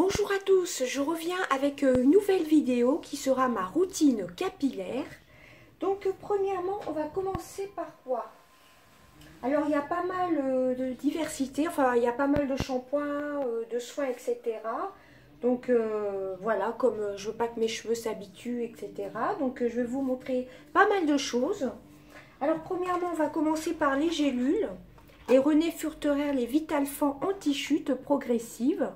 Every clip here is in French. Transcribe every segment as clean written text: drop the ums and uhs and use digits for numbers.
Bonjour à tous, je reviens avec une nouvelle vidéo qui sera ma routine capillaire. Donc premièrement, on va commencer par quoi? Alors il y a pas mal de diversité, enfin il y a pas mal de shampoings, de soins, etc. Donc voilà, comme je veux pas que mes cheveux s'habituent, etc. Donc je vais vous montrer pas mal de choses. Alors premièrement, on va commencer par les gélules. Les René Furterer, les Vitalfant anti-chute progressive.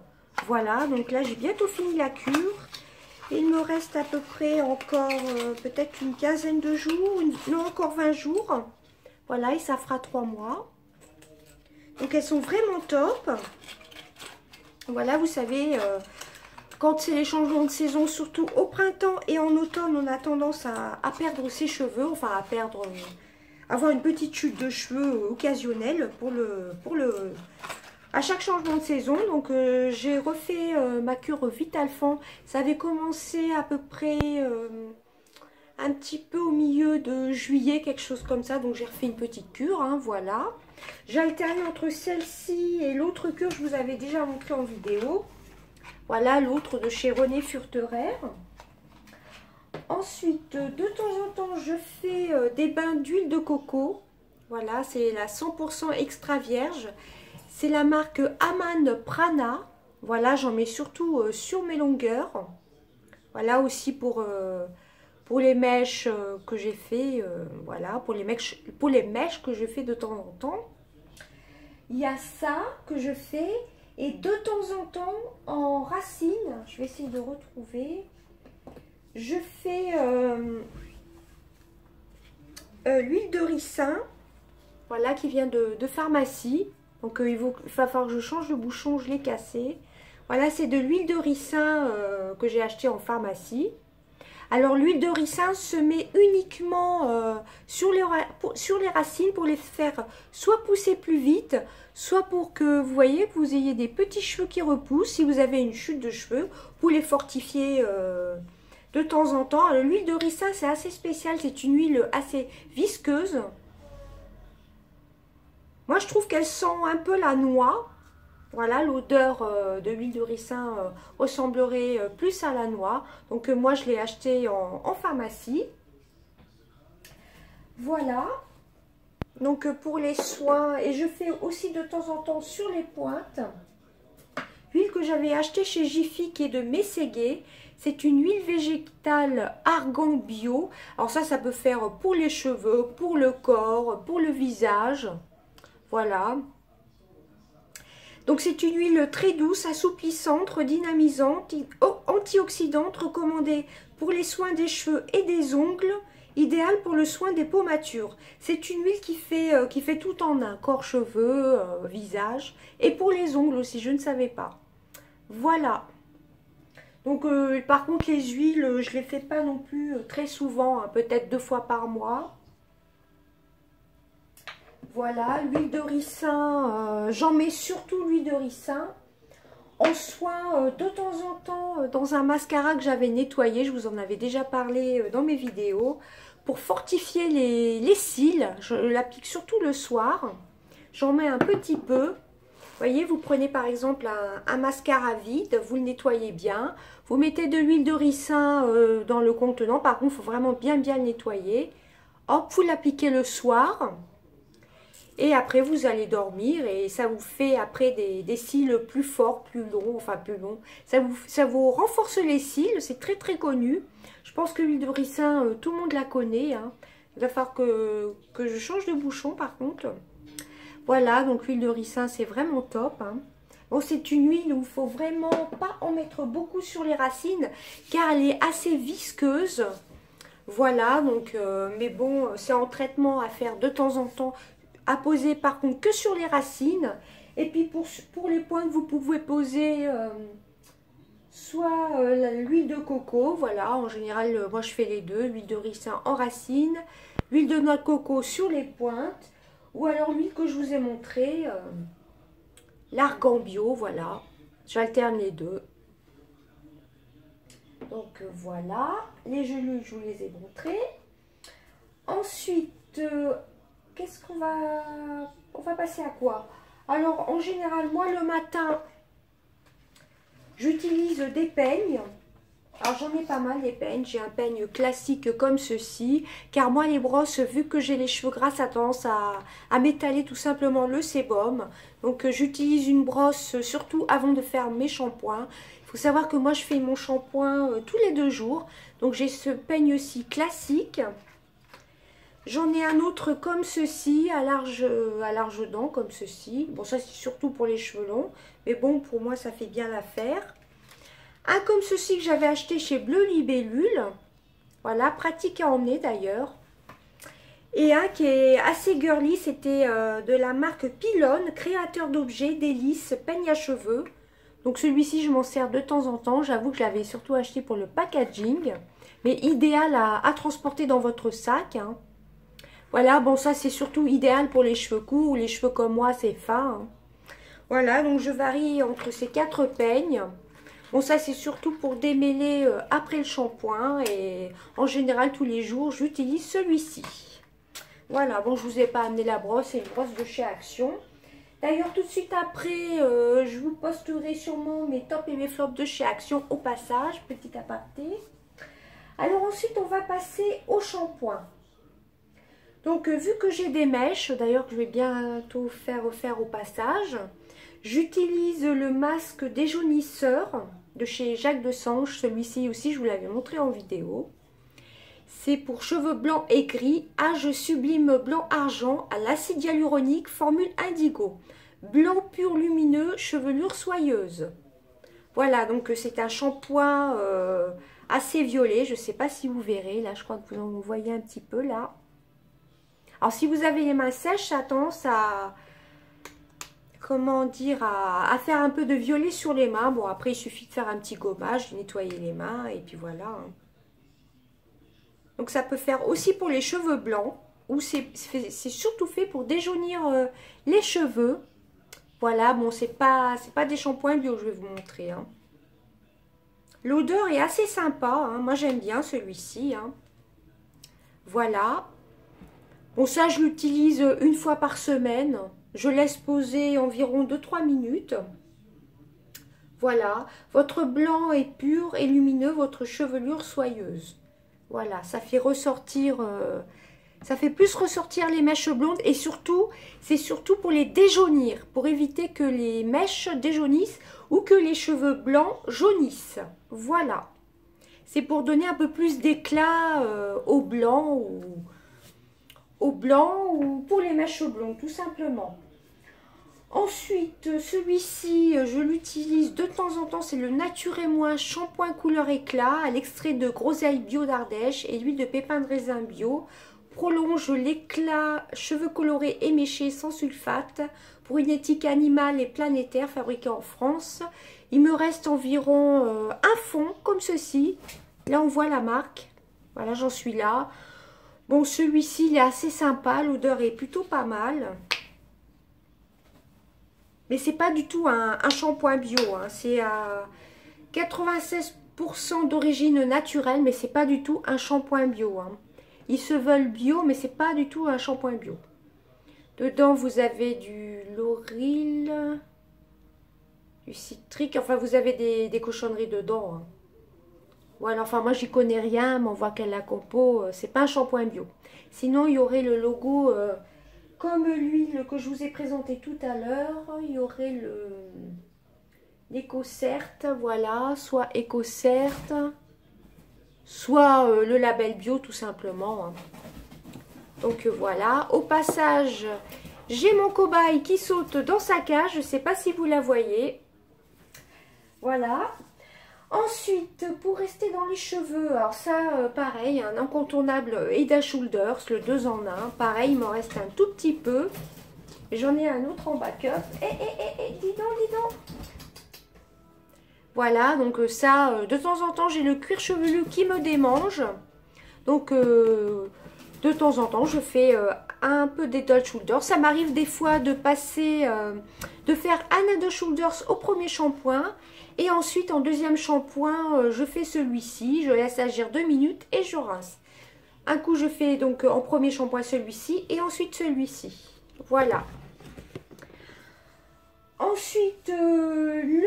Voilà, donc là j'ai bientôt fini la cure. Il me reste à peu près encore peut-être une quinzaine de jours, non encore 20 jours. Voilà, et ça fera 3 mois. Donc elles sont vraiment top. Voilà, vous savez, quand c'est les changements de saison, surtout au printemps et en automne, on a tendance à perdre ses cheveux, enfin à perdre, avoir une petite chute de cheveux occasionnelle à chaque changement de saison. Donc j'ai refait ma cure Vitalfant. Ça avait commencé à peu près un petit peu au milieu de juillet, quelque chose comme ça. Donc j'ai refait une petite cure, hein, voilà. J'ai alterné entre celle-ci et l'autre cure, je vous avais déjà montré en vidéo. Voilà l'autre de chez René Furterer. Ensuite, de temps en temps, je fais des bains d'huile de coco. Voilà, c'est la 100% extra vierge. C'est la marque Aman Prana. Voilà, j'en mets surtout sur mes longueurs. Voilà aussi pour les mèches que j'ai fait. Voilà, pour les mèches que je fais de temps en temps. Il y a ça que je fais. Et de temps en temps, en racine, je vais essayer de retrouver. Je fais l'huile de ricin. Voilà, qui vient de pharmacie. Donc il va falloir que je change le bouchon, je l'ai cassé. Voilà, c'est de l'huile de ricin que j'ai acheté en pharmacie. Alors l'huile de ricin se met uniquement sur les racines pour les faire soit pousser plus vite, soit pour que vous voyez, vous ayez des petits cheveux qui repoussent. Si vous avez une chute de cheveux, pour les fortifier de temps en temps. Alors l'huile de ricin, c'est assez spécial, c'est une huile assez visqueuse. Moi, je trouve qu'elle sent un peu la noix. Voilà, l'odeur de l'huile de ricin ressemblerait plus à la noix. Donc, moi, je l'ai acheté en pharmacie. Voilà. Donc, pour les soins, et je fais aussi de temps en temps sur les pointes. L'huile que j'avais achetée chez Jiffy, qui est de Mességué. C'est une huile végétale argan bio. Alors ça peut faire pour les cheveux, pour le corps, pour le visage. Voilà. Donc c'est une huile très douce, assouplissante, redynamisante, antioxydante, recommandée pour les soins des cheveux et des ongles, idéale pour le soin des peaux matures. C'est une huile qui fait tout en un, corps, cheveux, visage, et pour les ongles aussi, je ne savais pas. Voilà. Donc par contre les huiles, je ne les fais pas non plus très souvent, hein, peut-être 2 fois par mois. Voilà, l'huile de ricin, j'en mets surtout l'huile de ricin. En soin, de temps en temps, dans un mascara que j'avais nettoyé, je vous en avais déjà parlé dans mes vidéos, pour fortifier les cils. Je l'applique surtout le soir. J'en mets un petit peu. Vous voyez, vous prenez par exemple un mascara vide, vous le nettoyez bien. Vous mettez de l'huile de ricin dans le contenant. Par contre, il faut vraiment bien le nettoyer. Hop, vous l'appliquez le soir. Et après, vous allez dormir et ça vous fait après des cils plus forts, plus longs, enfin plus longs. Ça vous renforce les cils, c'est très très connu. Je pense que l'huile de ricin, tout le monde la connaît, hein. Il va falloir que je change de bouchon par contre. Voilà, donc l'huile de ricin, c'est vraiment top, hein. Bon, c'est une huile où il ne faut vraiment pas en mettre beaucoup sur les racines car elle est assez visqueuse. Voilà, donc, mais bon, c'est en traitement à faire de temps en temps. À poser par contre que sur les racines. Et puis pour les pointes, vous pouvez poser soit l'huile de coco. Voilà, en général, moi je fais les deux. L'huile de ricin en racines, l'huile de noix de coco sur les pointes. Ou alors l'huile que je vous ai montré, l'argan bio, voilà. J'alterne les deux. Donc voilà, les gélules, je vous les ai montrées. Ensuite... qu'est-ce qu'on va... On va passer à quoi? Alors, en général, moi, le matin, J'utilise des peignes. Alors j'en ai pas mal des peignes. J'ai un peigne classique comme ceci. Car moi les brosses, vu que j'ai les cheveux gras, ça a tendance à m'étaler tout simplement le sébum. Donc j'utilise une brosse surtout avant de faire mes shampoings. Il faut savoir que moi je fais mon shampoing tous les 2 jours. Donc j'ai ce peigne-ci classique. J'en ai un autre comme ceci, à large dent, comme ceci. Bon, ça c'est surtout pour les cheveux longs. Mais bon, pour moi ça fait bien l'affaire. Un comme ceci que j'avais acheté chez Bleu Libellule. Voilà, pratique à emmener d'ailleurs. Et un qui est assez girly, c'était de la marque Pylone, créateur d'objets, délices, peigne à cheveux. Donc celui-ci, je m'en sers de temps en temps. J'avoue que je l'avais surtout acheté pour le packaging. Mais idéal à transporter dans votre sac. Hein. Voilà, bon ça c'est surtout idéal pour les cheveux courts ou les cheveux comme moi, c'est fin. Hein. Voilà, donc je varie entre ces 4 peignes. Bon, ça, c'est surtout pour démêler après le shampoing. Et en général, tous les jours, j'utilise celui-ci. Voilà, bon, je vous ai pas amené la brosse. C'est une brosse de chez Action. D'ailleurs, tout de suite après, je vous posterai sûrement mes tops et mes flops de chez Action au passage. Petit aparté. Alors ensuite, on va passer au shampoing. Donc, vu que j'ai des mèches, d'ailleurs, que je vais bientôt faire refaire au passage, j'utilise le masque déjaunisseur de chez Jacques Desange. Celui-ci aussi, je vous l'avais montré en vidéo. C'est pour cheveux blancs et gris, âge sublime blanc argent à l'acide hyaluronique, formule indigo. Blanc pur lumineux, chevelure soyeuse. Voilà, donc c'est un shampoing assez violet. Je ne sais pas si vous verrez. Là, je crois que vous en voyez un petit peu là. Alors, si vous avez les mains sèches, ça a tendance à... comment dire, à faire un peu de violet sur les mains. Bon, après, il suffit de faire un petit gommage, de nettoyer les mains, et puis voilà. Hein. Donc, ça peut faire aussi pour les cheveux blancs, ou c'est surtout fait pour déjaunir les cheveux. Voilà, bon, c'est pas des shampoings bio, je vais vous montrer. Hein. L'odeur est assez sympa, hein. Moi, j'aime bien celui-ci. Hein. Voilà. Bon, ça, je l'utilise une fois par semaine. Je laisse poser environ 2-3 minutes. Voilà. Votre blanc est pur et lumineux, votre chevelure soyeuse. Voilà, ça fait ressortir... ça fait plus ressortir les mèches blondes. Et surtout, c'est surtout pour les déjaunir. Pour éviter que les mèches déjaunissent ou que les cheveux blancs jaunissent. Voilà. C'est pour donner un peu plus d'éclat au blanc ou pour les mèches blondes, tout simplement. Ensuite, celui-ci, je l'utilise de temps en temps, c'est le Nature et Moi shampoing couleur éclat à l'extrait de groseille bio d'Ardèche et l'huile de pépins de raisin bio. Prolonge l'éclat cheveux colorés et méchés sans sulfate pour une éthique animale et planétaire fabriquée en France. Il me reste environ un fond comme ceci. Là, on voit la marque. Voilà, j'en suis là. Bon, celui-ci, il est assez sympa. L'odeur est plutôt pas mal. Mais c'est pas du tout un shampoing bio. Hein. C'est à 96% d'origine naturelle, mais c'est pas du tout un shampoing bio. Hein. Ils se veulent bio, mais c'est pas du tout un shampoing bio. Dedans, vous avez du lauril, du citrique. Enfin, vous avez des cochonneries dedans. Hein. Voilà, enfin, moi, j'y connais rien, mais on voit qu'elle la compo. C'est pas un shampoing bio. Sinon, il y aurait le logo... comme l'huile que je vous ai présenté tout à l'heure, il y aurait l'EcoCert, voilà, soit EcoCert, soit le label bio tout simplement. Hein. Donc voilà, au passage, j'ai mon cobaye qui saute dans sa cage, je ne sais pas si vous la voyez. Voilà. Ensuite, pour rester dans les cheveux, alors ça, pareil, un incontournable Head & Shoulders, le 2 en 1. Pareil, il m'en reste un tout petit peu. J'en ai un autre en backup. Dis donc. Voilà, donc ça, de temps en temps, j'ai le cuir chevelu qui me démange. Donc, de temps en temps, je fais un peu d'Head & Shoulders. Ça m'arrive des fois de passer, de faire un Head & Shoulders au premier shampoing. Et ensuite, en deuxième shampoing, je fais celui-ci. Je laisse agir 2 minutes et je rince. Un coup, je fais donc en premier shampoing celui-ci et ensuite celui-ci. Voilà. Ensuite, une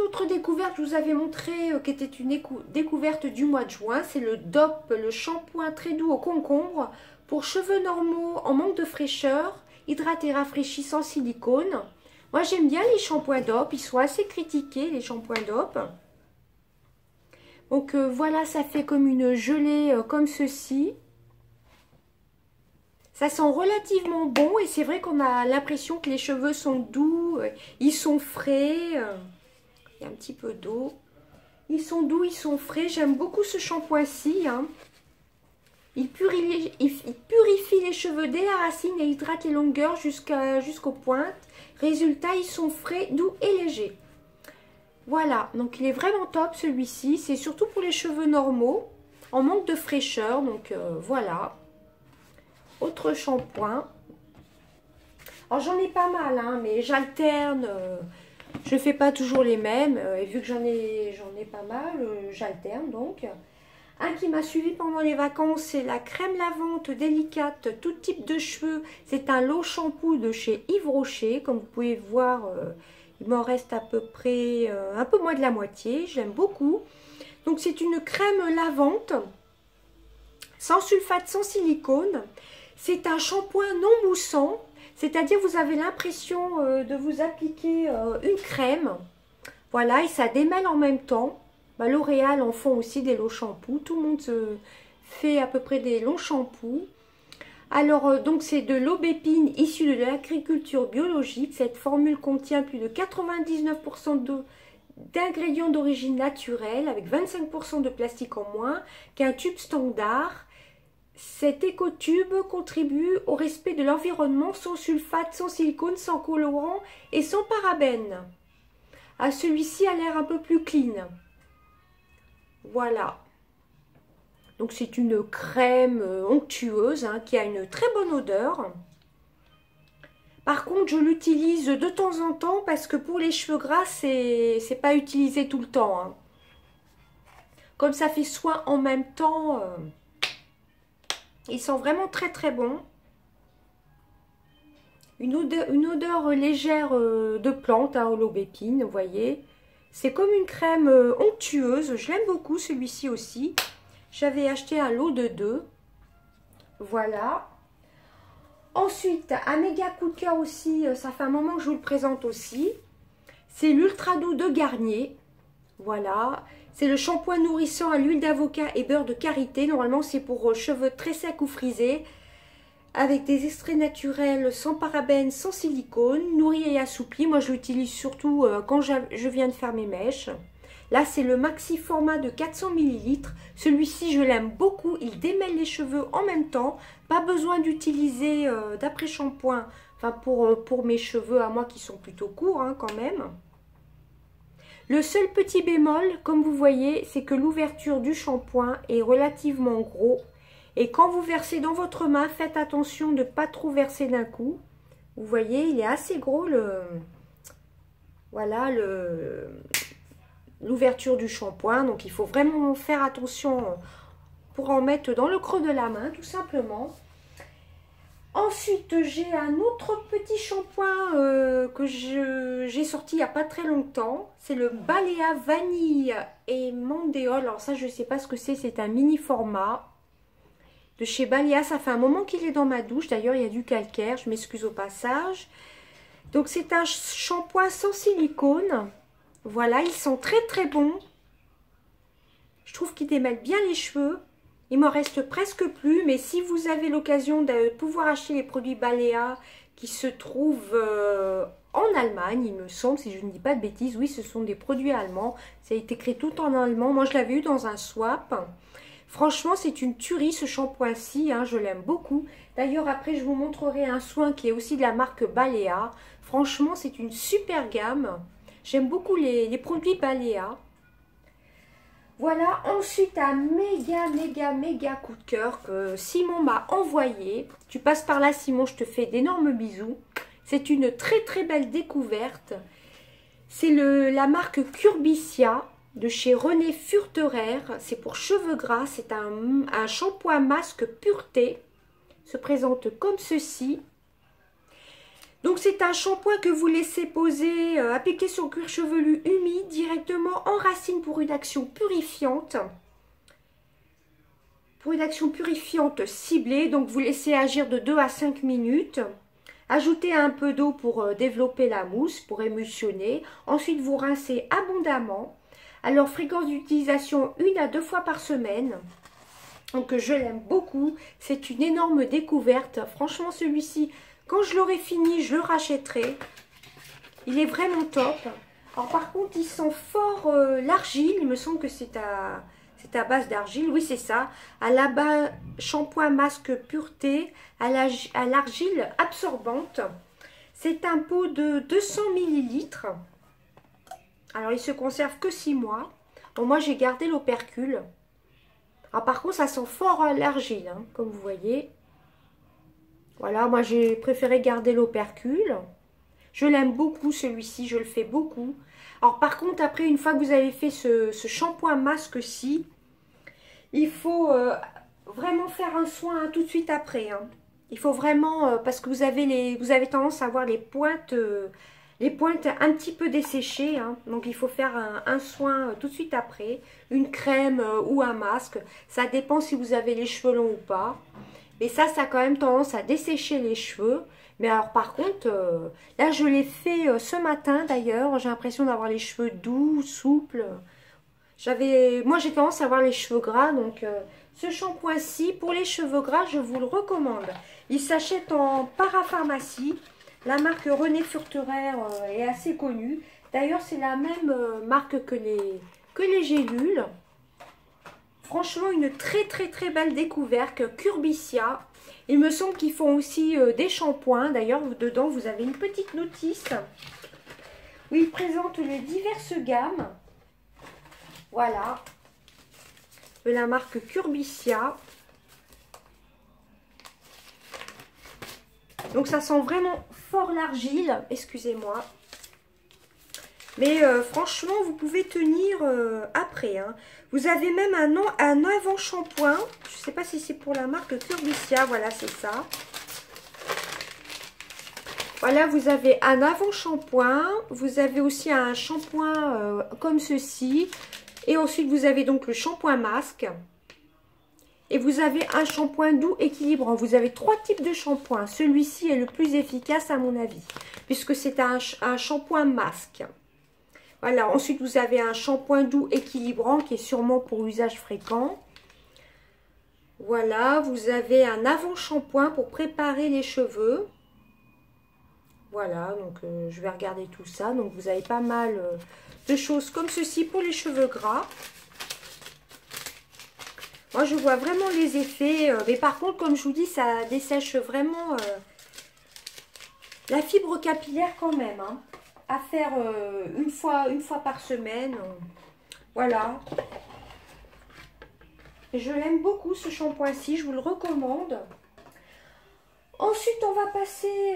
autre découverte que je vous avais montré, qui était une découverte du mois de juin, c'est le DOP, le shampoing très doux au concombre pour cheveux normaux en manque de fraîcheur, hydraté, rafraîchi sans silicone. Moi j'aime bien les shampoings DOP, ils sont assez critiqués les shampoings DOP. Donc voilà, ça fait comme une gelée comme ceci. Ça sent relativement bon et c'est vrai qu'on a l'impression que les cheveux sont doux, ils sont frais. Il y a un petit peu d'eau. Ils sont doux, ils sont frais. J'aime beaucoup ce shampoing-ci. Hein. Il purifie les cheveux dès la racine et hydrate les longueurs jusqu'aux pointes. Résultat, ils sont frais, doux et légers. Voilà, donc il est vraiment top celui-ci. C'est surtout pour les cheveux normaux, en manque de fraîcheur. Donc voilà. Autre shampoing. Alors j'en ai pas mal, hein, mais j'alterne. Je ne fais pas toujours les mêmes. Et vu que j'en ai pas mal, j'alterne donc. Un qui m'a suivi pendant les vacances, c'est la crème lavante délicate, tout type de cheveux. C'est un lot shampoo de chez Yves Rocher. Comme vous pouvez voir, il m'en reste à peu près un peu moins de la moitié. J'aime beaucoup. Donc c'est une crème lavante, sans sulfate, sans silicone. C'est un shampoing non moussant, c'est-à-dire vous avez l'impression de vous appliquer une crème. Voilà, et ça démêle en même temps. Bah, L'Oréal en font aussi des lots shampoing. Tout le monde fait à peu près des longs shampoings. Alors, donc c'est de l'aubépine issue de l'agriculture biologique. Cette formule contient plus de 99% d'ingrédients d'origine naturelle, avec 25% de plastique en moins qu'un tube standard. Cet écotube contribue au respect de l'environnement sans sulfate, sans silicone, sans colorant et sans parabènes. Ah, celui-ci a l'air un peu plus clean. Voilà. Donc c'est une crème onctueuse hein, qui a une très bonne odeur. Par contre, je l'utilise de temps en temps parce que pour les cheveux gras, c'est pas utilisé tout le temps. Hein. Comme ça fait soin en même temps... Ils sont vraiment très très bons. Une odeur légère de plante, hein, l'aubépine, vous voyez. C'est comme une crème onctueuse. Je l'aime beaucoup celui-ci aussi. J'avais acheté un lot de 2. Voilà. Ensuite, un méga coup de cœur aussi. Ça fait un moment que je vous le présente aussi. C'est l'Ultra Doux de Garnier. Voilà. C'est le shampoing nourrissant à l'huile d'avocat et beurre de karité. Normalement, c'est pour cheveux très secs ou frisés. Avec des extraits naturels, sans parabènes, sans silicone, nourri et assoupli. Moi, je l'utilise surtout quand je viens de faire mes mèches. Là, c'est le maxi format de 400 ml. Celui-ci, je l'aime beaucoup. Il démêle les cheveux en même temps. Pas besoin d'utiliser d'après-shampoing. Enfin, pour mes cheveux à moi qui sont plutôt courts hein, quand même. Le seul petit bémol, comme vous voyez, c'est que l'ouverture du shampoing est relativement gros. Et quand vous versez dans votre main, faites attention de ne pas trop verser d'un coup. Vous voyez, il est assez gros l'ouverture du shampoing. Donc il faut vraiment faire attention pour en mettre dans le creux de la main, tout simplement. Ensuite, j'ai un autre petit shampoing que j'ai sorti il n'y a pas très longtemps. C'est le Balea Vanille et Mandéole. Alors ça, je ne sais pas ce que c'est. C'est un mini format de chez Balea. Ça fait un moment qu'il est dans ma douche. D'ailleurs, il y a du calcaire. Je m'excuse au passage. Donc, c'est un shampoing sans silicone. Voilà, ils sont très très bons. Je trouve qu'ils démêlent bien les cheveux. Il m'en reste presque plus, mais si vous avez l'occasion de pouvoir acheter les produits Balea qui se trouvent en Allemagne, il me semble, si je ne dis pas de bêtises, oui, ce sont des produits allemands. Ça a été écrit tout en allemand. Moi, je l'avais eu dans un swap. Franchement, c'est une tuerie ce shampoing-ci, hein, je l'aime beaucoup. D'ailleurs, après, je vous montrerai un soin qui est aussi de la marque Balea. Franchement, c'est une super gamme. J'aime beaucoup les produits Balea. Voilà, ensuite un méga coup de cœur que Simon m'a envoyé. Tu passes par là Simon, je te fais d'énormes bisous. C'est une très très belle découverte. C'est la marque Curbissia de chez René Furterer. C'est pour cheveux gras, c'est un shampoing masque pureté. Se présente comme ceci. Donc c'est un shampoing que vous laissez poser, appliquer sur le cuir chevelu humide directement en racine pour une action purifiante. Pour une action purifiante ciblée, donc vous laissez agir de 2 à 5 minutes. Ajoutez un peu d'eau pour développer la mousse, pour émulsionner. Ensuite vous rincez abondamment. Alors fréquence d'utilisation 1 à 2 fois par semaine. Donc je l'aime beaucoup, c'est une énorme découverte. Franchement celui-ci, quand je l'aurai fini, je le rachèterai. Il est vraiment top. Alors par contre, il sent fort l'argile. Il me semble que c'est à base d'argile. Oui, c'est ça. À la base, shampoing masque pureté à l'argile absorbante. C'est un pot de 200 ml. Alors, il se conserve que 6 mois. Bon, moi, j'ai gardé l'opercule. Alors, par contre, ça sent fort l'argile, hein, comme vous voyez. Voilà, moi j'ai préféré garder l'opercule. Je l'aime beaucoup celui-ci, je le fais beaucoup. Alors par contre, après, une fois que vous avez fait ce shampoing masque-ci, il faut vraiment faire un soin hein, tout de suite après. Hein. Il faut vraiment, parce que vous avez tendance à avoir les pointes un petit peu desséchées. Hein. Donc il faut faire un soin tout de suite après. Une crème ou un masque. Ça dépend si vous avez les cheveux longs ou pas. Mais ça a quand même tendance à dessécher les cheveux. Mais alors par contre, là je l'ai fait ce matin d'ailleurs. J'ai l'impression d'avoir les cheveux doux, souples. Moi j'ai tendance à avoir les cheveux gras. Donc ce shampoing-ci, pour les cheveux gras, je vous le recommande. Il s'achète en parapharmacie. La marque René Furterer est assez connue. D'ailleurs c'est la même marque que les gélules. Franchement, une très belle découverte, Curbissia. Il me semble qu'ils font aussi des shampoings. D'ailleurs, dedans, vous avez une petite notice où ils présentent les diverses gammes. Voilà. De la marque Curbissia. Donc, ça sent vraiment fort l'argile. Excusez-moi. Mais franchement, vous pouvez tenir après. Hein. Vous avez même un avant-shampoing. Je ne sais pas si c'est pour la marque Curbissia. Voilà, c'est ça. Voilà, vous avez un avant-shampoing. Vous avez aussi un shampoing comme ceci. Et ensuite, vous avez donc le shampoing masque. Et vous avez un shampoing doux équilibrant. Vous avez 3 types de shampoing. Celui-ci est le plus efficace à mon avis. Puisque c'est un shampoing masque. Voilà, ensuite vous avez un shampoing doux équilibrant qui est sûrement pour usage fréquent. Voilà, vous avez un avant-shampoing pour préparer les cheveux. Voilà, donc je vais regarder tout ça. Donc vous avez pas mal de choses comme ceci pour les cheveux gras. Moi je vois vraiment les effets. Mais par contre, comme je vous dis, ça dessèche vraiment la fibre capillaire quand même. Hein. À faire une fois par semaine. Voilà. Je l'aime beaucoup ce shampoing-ci, je vous le recommande. Ensuite, on va passer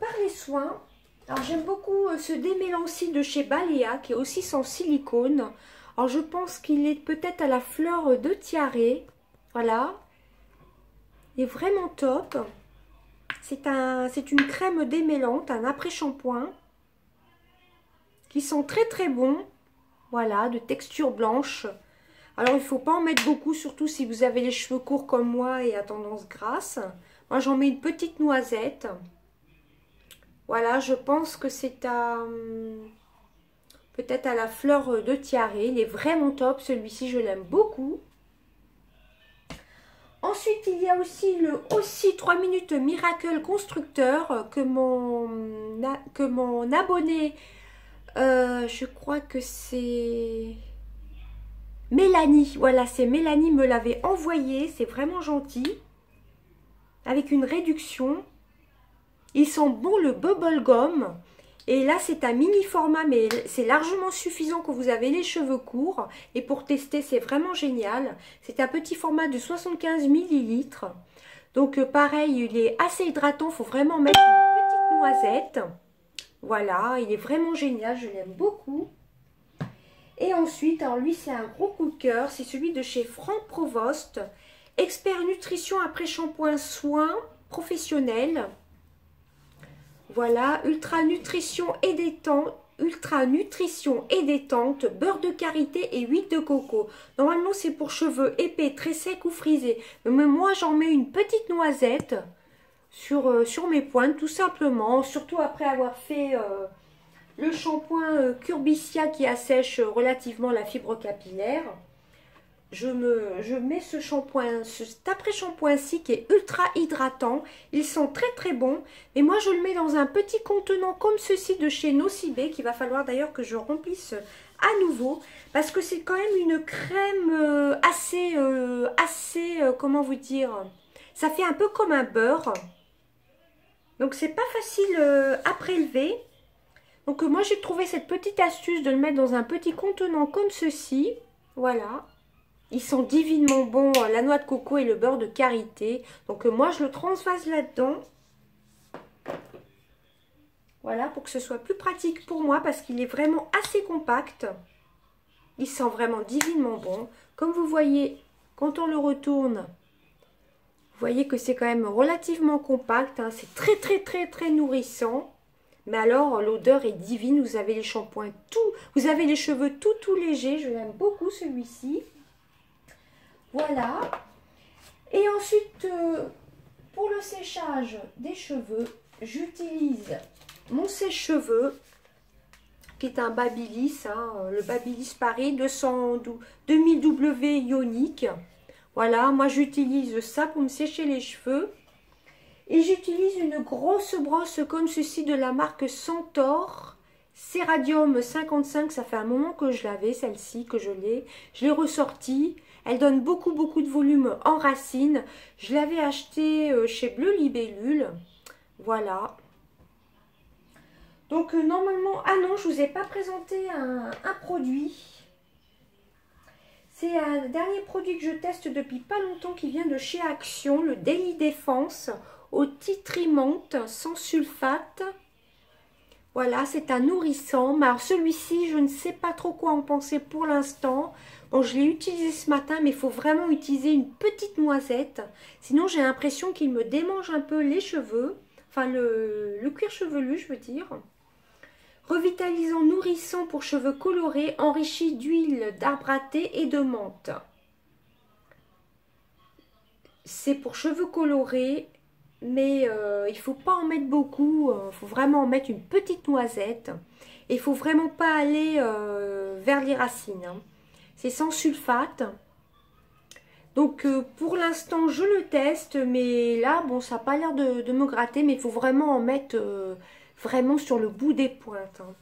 par les soins. Alors, j'aime beaucoup ce démélanci de chez Balea, qui est aussi sans silicone. Alors, je pense qu'il est peut-être à la fleur de tiare. Voilà. Il est vraiment top. C'est une crème démêlante, un après-shampoing. Qui sont très bons. Voilà, de texture blanche. Alors, il ne faut pas en mettre beaucoup, surtout si vous avez les cheveux courts comme moi et à tendance grasse. Moi, j'en mets une petite noisette. Voilà, je pense que c'est peut-être à la fleur de tiare. Il est vraiment top, celui-ci, je l'aime beaucoup. Ensuite, il y a aussi le 3 minutes Miracle Constructeur que mon abonné... je crois que c'est Mélanie. Voilà, c'est Mélanie me l'avait envoyé. C'est vraiment gentil. Avec une réduction. Ils sont bons le bubble gum. Et là, c'est un mini format, mais c'est largement suffisant quand vous avez les cheveux courts. Et pour tester, c'est vraiment génial. C'est un petit format de 75 ml. Donc, pareil, il est assez hydratant. Il faut vraiment mettre une petite noisette. Voilà, il est vraiment génial, je l'aime beaucoup. Et ensuite, alors lui c'est un gros coup de cœur, c'est celui de chez Franck Provost. Expert nutrition après shampoing soin professionnel. Voilà, ultra nutrition et détente. Ultra nutrition et détente, beurre de karité et huile de coco. Normalement, c'est pour cheveux épais, très secs ou frisés. Mais moi, j'en mets une petite noisette sur mes pointes, tout simplement. Surtout après avoir fait le shampoing Curbissia qui assèche relativement la fibre capillaire. Je mets ce shampoing, cet après-shampoing-ci qui est ultra hydratant. Ils sont très très bons. Et moi, je le mets dans un petit contenant comme ceci de chez Nocibé, qu'il va falloir d'ailleurs que je remplisse à nouveau. Parce que c'est quand même une crème comment vous dire, ça fait un peu comme un beurre. Donc, c'est pas facile à prélever. Donc, moi, j'ai trouvé cette petite astuce de le mettre dans un petit contenant comme ceci. Voilà. Ils sont divinement bons, la noix de coco et le beurre de karité. Donc moi, je le transvase là-dedans. Voilà, pour que ce soit plus pratique pour moi parce qu'il est vraiment assez compact. Il sent vraiment divinement bon. Comme vous voyez, quand on le retourne, vous voyez que c'est quand même relativement compact. Hein. C'est très, très, très, très nourrissant. Mais alors, l'odeur est divine. Vous avez les shampoings vous avez les cheveux tout légers. Je l'aime beaucoup celui-ci. Voilà. Et ensuite, pour le séchage des cheveux, j'utilise mon sèche-cheveux, qui est un Babyliss, hein, le Babyliss Paris 2000W ionique. Voilà, moi j'utilise ça pour me sécher les cheveux. Et j'utilise une grosse brosse comme ceci de la marque Centaure. Céradium 55, ça fait un moment que je l'avais, celle-ci, que je l'ai. Je l'ai ressortie. Elle donne beaucoup de volume en racines. Je l'avais acheté chez Bleu Libellule. Voilà. Donc normalement... Ah non, je ne vous ai pas présenté un produit. C'est un dernier produit que je teste depuis pas longtemps qui vient de chez Action. Le Daily Défense au titrimante sans sulfate. Voilà, c'est un nourrissant. Mais alors celui-ci, je ne sais pas trop quoi en penser pour l'instant. Bon, je l'ai utilisé ce matin, mais il faut vraiment utiliser une petite noisette. Sinon, j'ai l'impression qu'il me démange un peu les cheveux. Enfin, le cuir chevelu, je veux dire. Revitalisant, nourrissant pour cheveux colorés, enrichi d'huile d'arbre à thé et de menthe. C'est pour cheveux colorés, mais il ne faut pas en mettre beaucoup. Il faut vraiment en mettre une petite noisette. Et il ne faut vraiment pas aller vers les racines. Hein. C'est sans sulfate. Donc pour l'instant je le teste. Mais là bon ça n'a pas l'air de me gratter. Mais il faut vraiment en mettre vraiment sur le bout des pointes. Hein.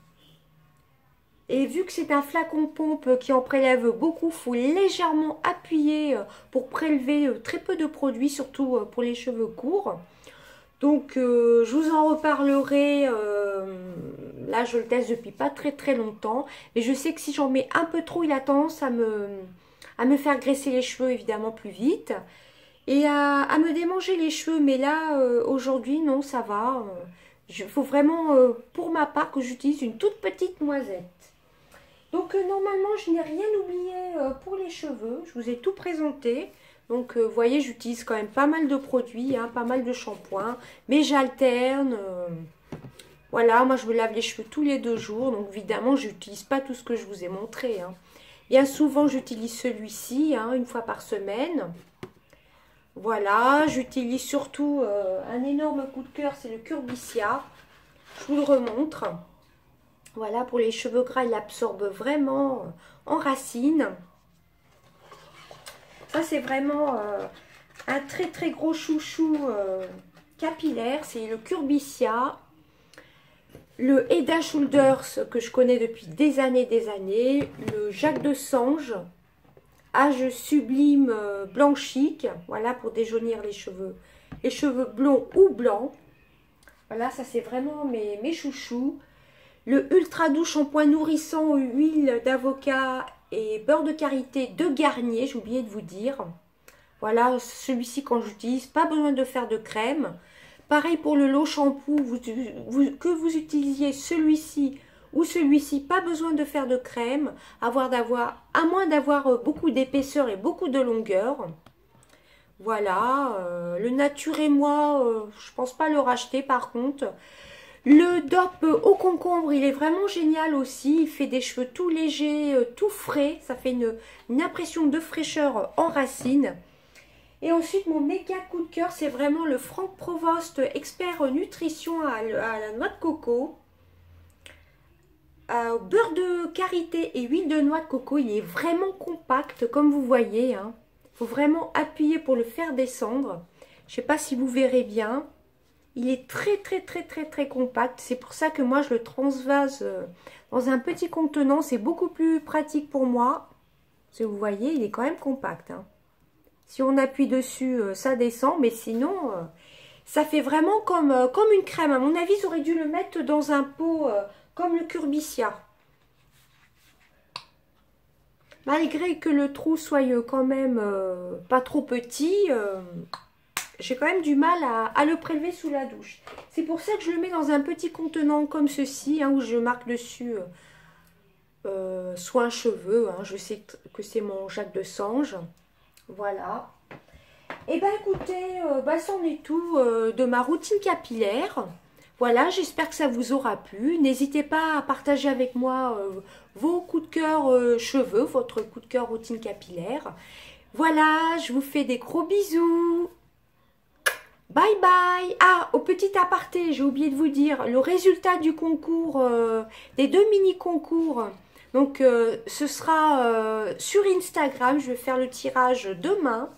Et vu que c'est un flacon pompe qui en prélève beaucoup. Il faut légèrement appuyer pour prélever très peu de produits. Surtout pour les cheveux courts. Donc je vous en reparlerai. Là je le teste depuis pas très longtemps. Mais je sais que si j'en mets un peu trop, il a tendance à me faire graisser les cheveux évidemment plus vite. Et à me démanger les cheveux. Mais là aujourd'hui non ça va. Il faut vraiment pour ma part que j'utilise une toute petite noisette. Donc normalement je n'ai rien oublié pour les cheveux. Je vous ai tout présenté. Donc, vous voyez, j'utilise quand même pas mal de produits, hein, pas mal de shampoings. Mais j'alterne. Voilà, moi, je me lave les cheveux tous les 2 jours. Donc, évidemment, je n'utilise pas tout ce que je vous ai montré. Hein. Bien souvent, j'utilise celui-ci, hein, une fois par semaine. Voilà, j'utilise surtout un énorme coup de cœur, c'est le Curbissia. Je vous le remontre. Voilà, pour les cheveux gras, il absorbe vraiment en racines. Ça, c'est vraiment un très gros chouchou capillaire. C'est le Curbissia. Le Head & Shoulders que je connais depuis des années. Le Jacques de Sange. Âge sublime blanc chic. Voilà, pour déjaunir les cheveux. Les cheveux blonds ou blancs. Voilà, ça c'est vraiment mes chouchous. Le Ultra Doux shampoing nourrissant, huile d'avocat et beurre de karité de Garnier, j'ai oublié de vous dire. Voilà, celui-ci quand j'utilise, pas besoin de faire de crème. Pareil pour le lot shampoo, que vous utilisiez celui-ci ou celui-ci, pas besoin de faire de crème, à moins d'avoir beaucoup d'épaisseur et beaucoup de longueur. Voilà, le Nature et moi, je pense pas le racheter par contre. Le DOP au concombre, il est vraiment génial aussi. Il fait des cheveux tout légers, tout frais. Ça fait une impression de fraîcheur en racines. Et ensuite, mon méga coup de cœur, c'est vraiment le Franck Provost Expert Nutrition à la noix de coco. Beurre de karité et huile de noix de coco. Il est vraiment compact, comme vous voyez. Il faut vraiment appuyer pour le faire descendre. Je ne sais pas si vous verrez bien. Il est très compact. C'est pour ça que moi, je le transvase dans un petit contenant. C'est beaucoup plus pratique pour moi. Si vous voyez, il est quand même compact. Si on appuie dessus, ça descend. Mais sinon, ça fait vraiment comme une crème. À mon avis, ils auraient dû le mettre dans un pot comme le Curbissia. Malgré que le trou soit quand même pas trop petit, j'ai quand même du mal à le prélever sous la douche. C'est pour ça que je le mets dans un petit contenant comme ceci, où je marque dessus soin cheveux. Je sais que c'est mon Jacques de Sange. Voilà. Et ben écoutez, c'en est tout de ma routine capillaire. Voilà, j'espère que ça vous aura plu. N'hésitez pas à partager avec moi vos coups de cœur cheveux, votre coup de cœur routine capillaire. Voilà, je vous fais des gros bisous. Bye bye. Ah, au petit aparté, j'ai oublié de vous dire, le résultat du concours, des 2 mini-concours, donc ce sera sur Instagram. Je vais faire le tirage demain.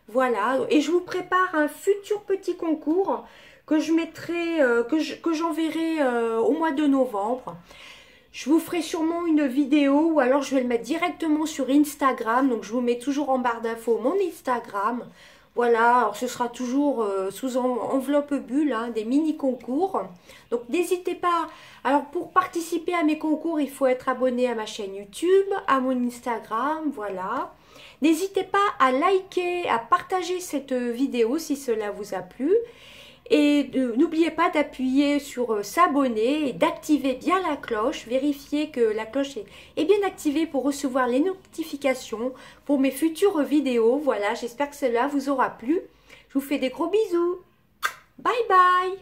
Voilà, et je vous prépare un futur petit concours que je mettrai, que j'enverrai au mois de novembre. Je vous ferai sûrement une vidéo ou alors je vais le mettre directement sur Instagram. Donc je vous mets toujours en barre d'infos mon Instagram. Voilà, alors ce sera toujours sous enveloppe bulle, des mini concours. Donc n'hésitez pas. Alors pour participer à mes concours, il faut être abonné à ma chaîne YouTube, à mon Instagram, voilà. N'hésitez pas à liker, à partager cette vidéo si cela vous a plu. Et n'oubliez pas d'appuyer sur s'abonner et d'activer bien la cloche. Vérifiez que la cloche est bien activée pour recevoir les notifications pour mes futures vidéos. Voilà, j'espère que cela vous aura plu. Je vous fais des gros bisous. Bye bye.